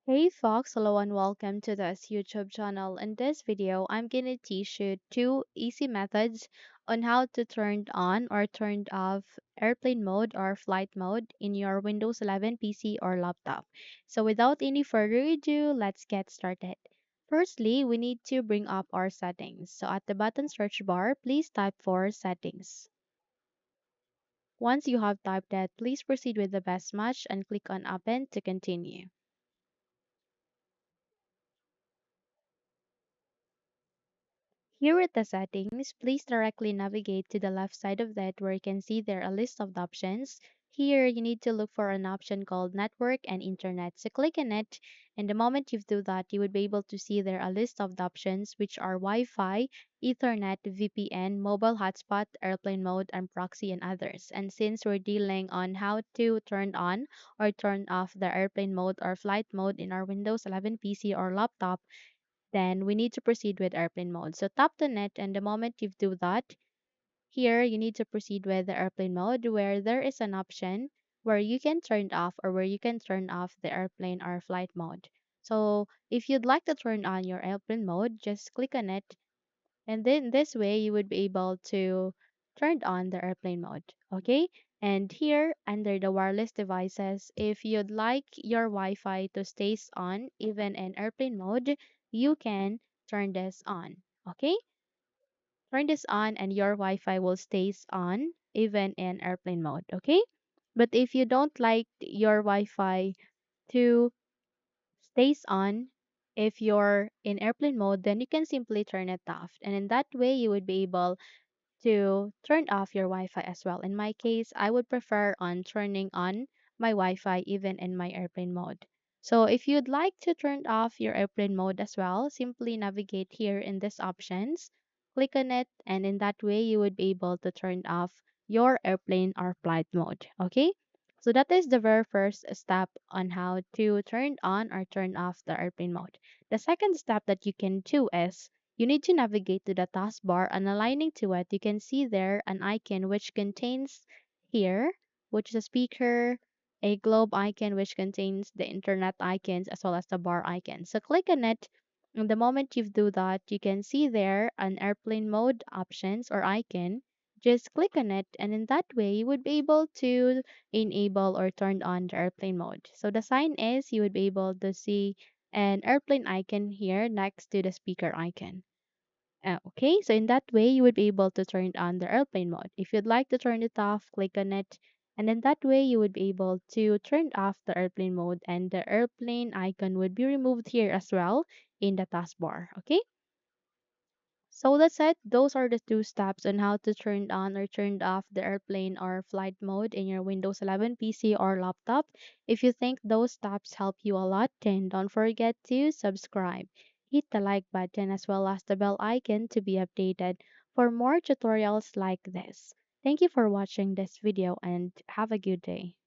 Hey Fox, hello and welcome to this YouTube channel. In this video, I'm gonna teach you two easy methods on how to turn on or turn off airplane mode or flight mode in your Windows 11 PC or laptop. So without any further ado, let's get started. Firstly, we need to bring up our settings. So at the bottom search bar, please type for settings. Once you have typed that, please proceed with the best match and click on open to continue. Here at the settings, please directly navigate to the left side of that where you can see there a list of the options. Here, you need to look for an option called Network and Internet. So click on it, and the moment you do that, you would be able to see there a list of the options which are Wi-Fi, Ethernet, VPN, mobile hotspot, airplane mode, and proxy, and others. And since we're dealing on how to turn on or turn off the airplane mode or flight mode in our Windows 11 PC or laptop, then we need to proceed with airplane mode. So tap the net, and the moment you do that, here you need to proceed with the airplane mode where there is an option where you can turn off or where you can turn off the airplane or flight mode. So if you'd like to turn on your airplane mode, just click on it, and then this way you would be able to turn on the airplane mode. Okay? And here under the wireless devices, if you'd like your Wi-Fi to stays on even in airplane mode, you can turn this on. Okay? Turn this on and your Wi-Fi will stays on even in airplane mode. Okay? But if you don't like your Wi-Fi to stays on if you're in airplane mode, then you can simply turn it off. And in that way, you would be able to turn off your Wi-Fi as well. In my case, I would prefer on turning on my Wi-Fi even in my airplane mode. So if you'd like to turn off your airplane mode as well, simply navigate here in this options, click on it, and in that way you would be able to turn off your airplane or flight mode. Okay? So that is the very first step on how to turn on or turn off the airplane mode. The second step that you can do is you need to navigate to the taskbar, and aligning to it, you can see there an icon which contains here, which is a speaker, a globe icon which contains the internet icons as well as the bar icon. So click on it, and the moment you do that, you can see there an airplane mode options or icon. Just click on it, and in that way, you would be able to enable or turn on the airplane mode. So the sign is you would be able to see an airplane icon here next to the speaker icon. Okay, so in that way, you would be able to turn on the airplane mode. If you'd like to turn it off, click on it. And in that way, you would be able to turn off the airplane mode, and the airplane icon would be removed here as well in the taskbar. Okay, so that's it. Those are the two steps on how to turn on or turn off the airplane or flight mode in your Windows 11 PC or laptop. If you think those steps help you a lot, then don't forget to subscribe. Hit the like button as well as the bell icon to be updated for more tutorials like this. Thank you for watching this video and have a good day.